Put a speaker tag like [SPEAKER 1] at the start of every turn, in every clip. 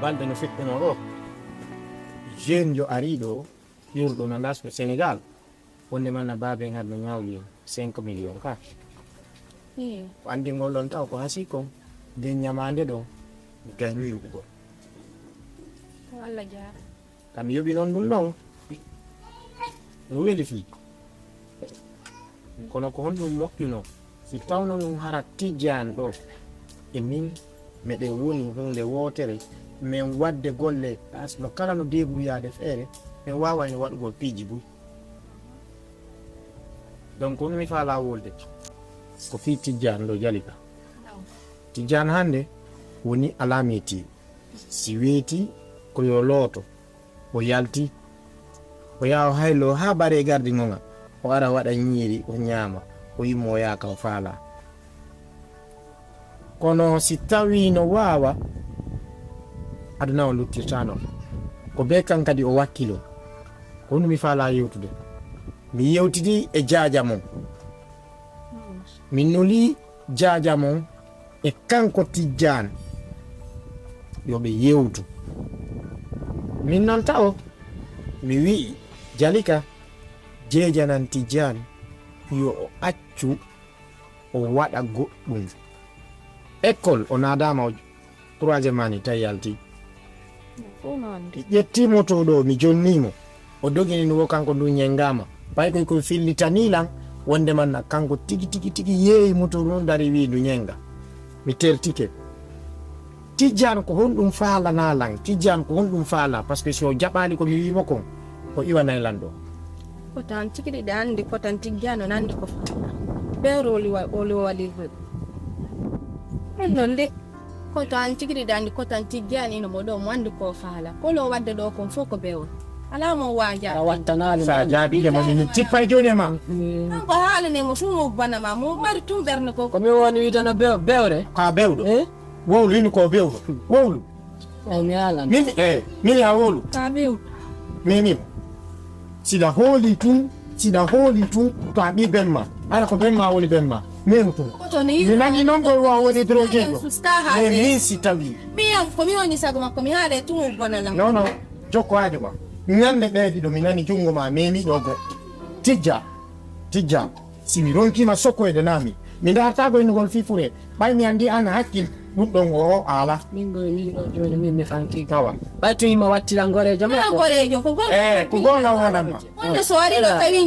[SPEAKER 1] balɗe no feƴƴuno ɗo jeune jo ari ɗo yurɗo no lasɓe Sénégal wonde man na baben har no ñawli 5 millions ka ko andi ngollon taw ko hasi kon nden ñamande ɗo gayni yuɓugol
[SPEAKER 2] Allah jaar
[SPEAKER 1] kam yoɓi noon ɗum ɗon no weli fi kono ko honɗum moƴƴuno si tawno ɗum hara tijjani ɗo e min meɗen woni hunde wotere min wadde golle no kala no débrouillade feere min wawani waɗugol piiji buy donc on mi faala wolde ko fi tijjani ɗo Jalika tijjani hande woni alameti si weeti ko yo looto o yalti o yaha haylo ha bare gardi gonga o ara waɗa ñiiri o ñaama o yimmo o yaaka o faala kono si tawi no wawa aduna o luttirtano ko be kan kadi o wakkilo kono mi faala yewtude mi yewtidi e jaaja mon min noli jaaja mon e kanko tijjani yoɓe yewtu min noon taw mi wi'i Jalika jeejanan tijjani yo o accu o waɗa goɗɗum école o nadama o troisiéme année tawi yalti ƴetti moto ɗo mi jonnimo o dogini wo kanko ndu ñengama pay koy fillitanilan wonde man kanko tigi yeeyi moto ɗum dari wi ndu ñenga mi tertike tijjani ko honɗum faalanalan tijjani ko honɗum faala par ce que so jaɓali ko mi wimo kon o iwanay lan ɗo
[SPEAKER 2] ko tan cikiriɗe andi ko tan tijjani on andi ko faala ɓeero oli walirde non de ko tan cikiriɗe andi ko tan tijjani ino mo ɗo mo andi ko faala kolo wadde ɗo kon fof ko ɓeewol ala mo waja
[SPEAKER 3] wattanali
[SPEAKER 1] sa jaaɓide mo min tippa joni ma
[SPEAKER 2] ko haalanemo fumo banama mo ɓari tum ɓerne ko
[SPEAKER 3] komi woni witano bewre
[SPEAKER 1] ka bewɗo wowlu ini ko bewɗo wowlu
[SPEAKER 3] mi alan
[SPEAKER 1] min ya wowlu
[SPEAKER 2] ka ɓewɗo
[SPEAKER 1] mimimo siɗa hooli tun to a ɓi benma ara ko benma woni benma min tun mi nani noon koye wa woni drogueɗo mais min si tawi
[SPEAKER 2] miyam komi woni sago makko mi haale tumo bonalam
[SPEAKER 1] non jokko haade ma ñande ɓeydi ɗo mi nani jungo ma memi ɗo go tijja simi ronkima sokkoyde nami mi darta goynugol fifure ɓay mi andi an hakkil ɗum ɗon o ala
[SPEAKER 3] min ɗo joni min mi fanki
[SPEAKER 1] tawa
[SPEAKER 3] ɓay tuyima wattira gorejo ma
[SPEAKER 2] gorejo ko
[SPEAKER 1] ko gonga wonanma
[SPEAKER 2] wonde so wari ɗo tawi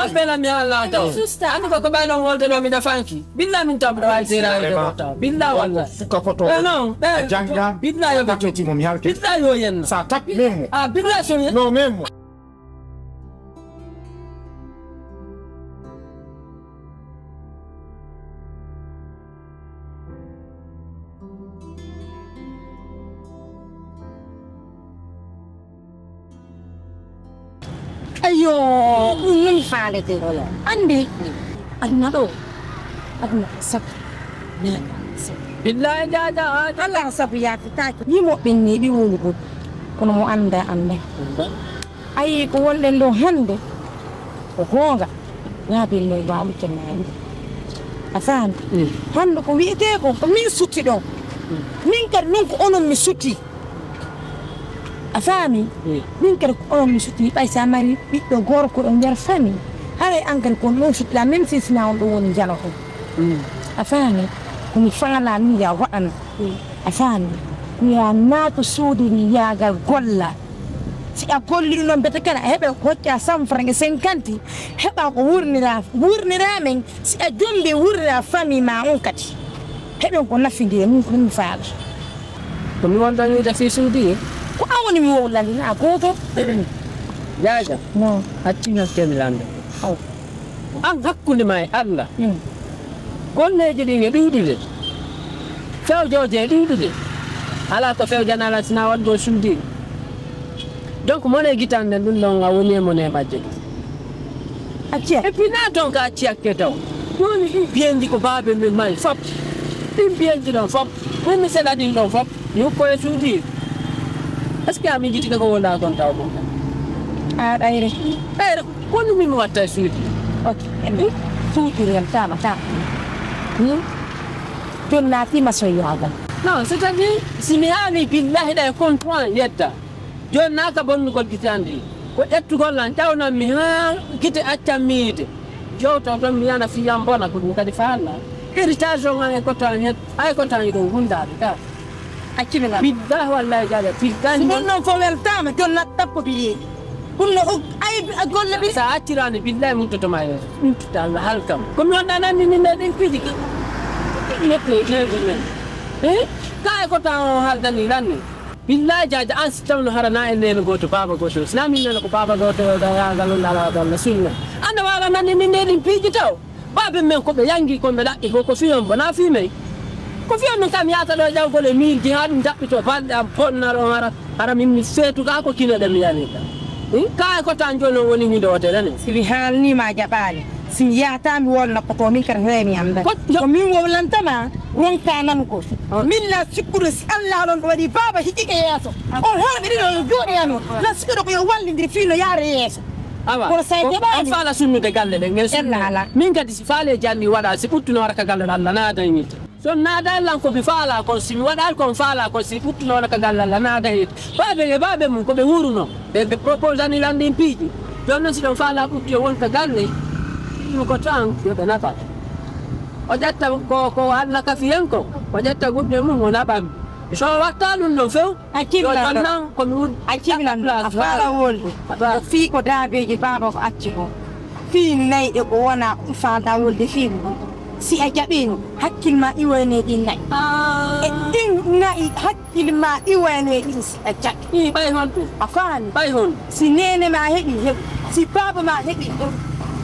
[SPEAKER 3] aɓɓela mi alla taw andi koko ɓay ɗon wolde ɗo miɗa fanki billa min tam ɗo alsirade ta billa walla
[SPEAKER 1] fukka koto
[SPEAKER 3] non
[SPEAKER 1] jangga
[SPEAKER 3] billa yo
[SPEAKER 1] taccetimo mi halke
[SPEAKER 3] billa yo yenna
[SPEAKER 1] sa tappi memmo
[SPEAKER 3] billa so
[SPEAKER 1] non memmo
[SPEAKER 2] ayo min faalete andi aduna ɗo aduna sabu
[SPEAKER 3] billahi jaja
[SPEAKER 2] Allah sabu yafitaki yimo ɓenni ɗi wolugo kono mo anda ayi ko wonɗen ɗo hande ko gonga yaabille waɗuke nani a faami hande ko wiyete ko min sutti ɗon min kadi ɗum ko onon mi sutti a faami min kadi ko onon mi sutti ɓay sa mari ɓiɗɗo gorko ɗo nder famille haray an kadi kon ɗon suttila même si sina on ɗo woni jalo ko a faami komi faala ni ya waɗana a faami ya naato soodiri yaagal golla si a golli noon bete kala a heɓe hocca 100 francs 50 heɓa ko wurniramen si a jombi wurnira famille ma on kadi heɓen ko nafide min ko mi faala
[SPEAKER 3] komi wonɗanide fi suudi
[SPEAKER 2] ko an woni mi wowlande na goto
[SPEAKER 3] jaja
[SPEAKER 2] non
[SPEAKER 3] haccinaskemi lande an hakkude ma e Allah golleji ɗi e ɗuɗude fewjoje e ɗuɗude ala ko fewjanala sina waɗgo suudi donc mone guitande ɗum ɗon a woni e mon e majje ɗum
[SPEAKER 2] acciya
[SPEAKER 3] et puis na donc a acciyakke taw joni ɗin biyendi ko baabe min mari fop ɗin biyendi ɗon fop min mi seɗa ɗin ɗon fop mi hukko e suudi est ce que ami jitika ko wonɗa kon taw ɗum
[SPEAKER 2] a ɗayre
[SPEAKER 3] kono min mi watta e suudi
[SPEAKER 2] ok suuɗirem tama joni natima so yagal
[SPEAKER 3] non c'est-à-dire si mi haali billahi ɗa e comptoir yetta joni naka bonnugol gitandi ko ƴettugol lan ƴawnan mi ha gite accan miide jowto toon mi yana fiyam bona ko ɗum kadi faalla héritage o ngan e kotan het ay kotan ɗum hundade da
[SPEAKER 2] accimilam
[SPEAKER 3] billahi wallahi jaade filtani
[SPEAKER 2] ɗum noon fo weltama jonna tappoto yeeɗi ɗum no ay golle ɓi
[SPEAKER 3] sa accirani billahi muntotoma e ɗumtuta allah halkam komi wonɗa nandini nde ɗen piiji neɗɗo men ka e kotan o haldani ranni billahi jaaja an si tawno harana e nene goto baba goto sina min nana ko baba goto yagalolalaɗalla sunna anda wala nandini nde ɗin piiji taw baɓe men koɓe yangi koɓe ɗaɓɓi ko fiyon bona fimey ko fiyon ɗum kam yata ɗo ƴawgol e milji ha ɗum daɓɓito balɗe am ponnaro hara min feetuga ko kinoɗe mi yanita ka e kotan joni on woni hunde wotere ne
[SPEAKER 2] simi haalnima jaɓaali simi yahata mi wolna koto min kata heemi anda ko min wowlantama wonka nan ko min la sikkude si allah ɗon ɗo waɗi baba hiƴiƙe yeeso on horɓe ɗiɗo yo jooɗiyano la sikkude ko yo wallidir fino yaara yeeso
[SPEAKER 3] awa
[SPEAKER 2] kono sa jaɓaali
[SPEAKER 3] on faala sunnude galle ɗe ngel
[SPEAKER 2] ala
[SPEAKER 3] min kadi si faale janni waɗa si ɓuttunora ka galle allah naada e yitte so naada lan ko mi faala kon simi waɗal kon faala kon si ɓuttunora ka galle allah naada e yitte baɓe mum koɓe wuruno ɓe propose ani lan ɗin piiji joni noon si ɗon faala ɓutti yo wonka galle ɗum ko tan yoɓe nafa o ƴetta ko allah kafiyen ko o ƴetta goɗɗe mum o naɓami so watta ɗum ɗon few
[SPEAKER 2] accimilan
[SPEAKER 3] komi wuri
[SPEAKER 2] accimilan a faala wolde fii ko daabeji baba ko acci ko fii nayɗe ko wona faalda wolde fii si a jaɓino hakkille iwayne ɗin nayi e ɗin nayi hakkille ma iwayne ɗin si a jaɓi
[SPEAKER 3] ɓay hon ɗum
[SPEAKER 2] a faani
[SPEAKER 3] ɓay hon
[SPEAKER 2] si nene ma heeɓi heeɓi si baba ma heeɓi heeɓi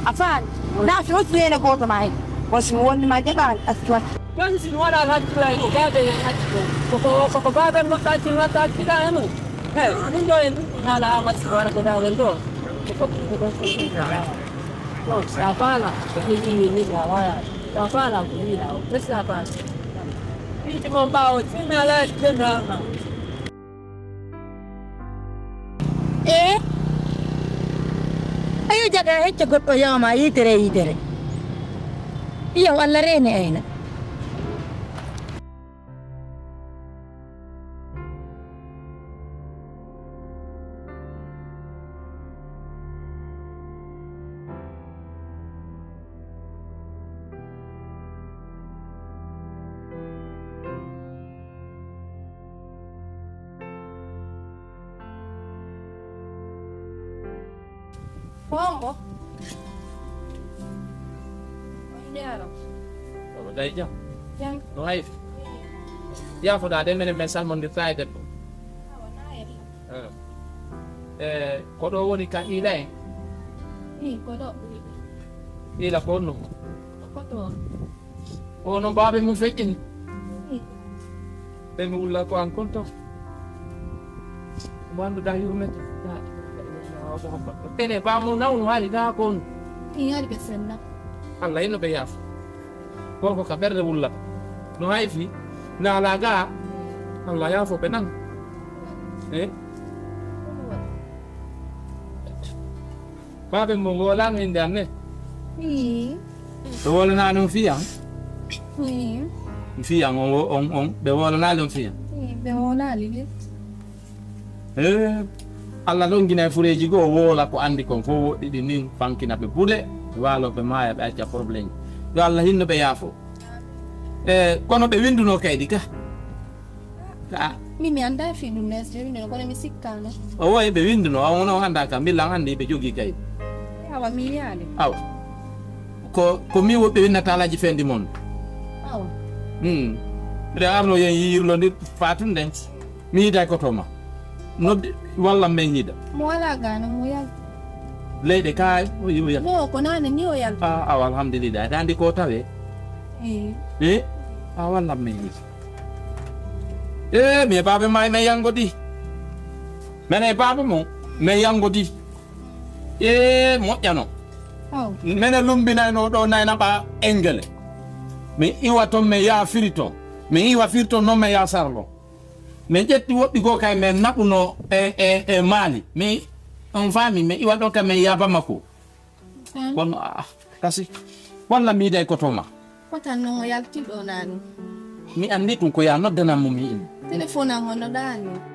[SPEAKER 2] a faani na fi hoto nene goto ma heeɓi kono simi wondema jaɓani astuwat
[SPEAKER 3] joni simi waɗa hakkilay ko baɓe hacci koko baɓe goɗɗo accil watta hakkila e mum ɗum ɗo en haala ha matti ko waɗa ko dawlen ɗo sa faala ko heeƴimi ni a waya sa faala ko wiɗa o resta faala piiji mon ɓawo timi ala denama
[SPEAKER 2] ayo jaɗa hecca goɗɗo yawma yitere iyaw allah reeni ayna Pombo.
[SPEAKER 3] Day jam no hay ya fo da den men salmon de friday ko do woni ka ilay
[SPEAKER 2] ko do
[SPEAKER 3] ila ko no
[SPEAKER 2] ko do
[SPEAKER 3] ono babe mu fekkini be mi ulla ko an konto wandu da yurmete tene ba mu nawnu hali da kon
[SPEAKER 2] ingari be senna
[SPEAKER 3] Allah ino be yaf ko ka berde wulla no hay fi na la ga Allah yafo be nan babe mo wala nginde anne to wala na no fiya fiya on be wala na no fiya
[SPEAKER 2] be wala li
[SPEAKER 3] Allah ɗon gina fureji goo woola ko andi kon fof woɗɗiɗi nin fankina ɓe buuɗe waaloɓe maaya ɓe acca probléme yo Allah hinno ɓe yaafo kono ɓe winduno kayɗi ka
[SPEAKER 2] mimi anda fi ɗum lesde winduno kono mi sikkano
[SPEAKER 3] o woyi ɓe winduno ono anda ka mbilla andi ɓe jogui kayɗi
[SPEAKER 2] awa mi yaali
[SPEAKER 3] aw ko mi woɓɓe winnata alaji fendi mon
[SPEAKER 2] awa
[SPEAKER 3] mbiɗa arno yen yirlo ndi fatum nden mi yiida kotoma nodde walla men yiida
[SPEAKER 2] mo wala gano mo yal
[SPEAKER 3] leyɗe ka o yiwoya
[SPEAKER 2] no ko nane ni o yal
[SPEAKER 3] aw alhamdulillah tandi ko tawe a walla men yiida mi e baaba ma men yangodi men e baaba mo men yangodi moƴƴano mene lumbinayno ɗo naynaɓa engele mi iwa toon mi yaafiri toon mi iwa firtoon noon mi ya sarlo min ƴetti woɗɗi goo kay min naɓuno e maali mi on faami mi iwa ɗon kam min yaaba makko kono kasi walla miida e koto ma
[SPEAKER 2] kotan no yaltiɗo nani
[SPEAKER 1] mi andi tun ko ya noddana mo mi in
[SPEAKER 4] téléphone an hono dani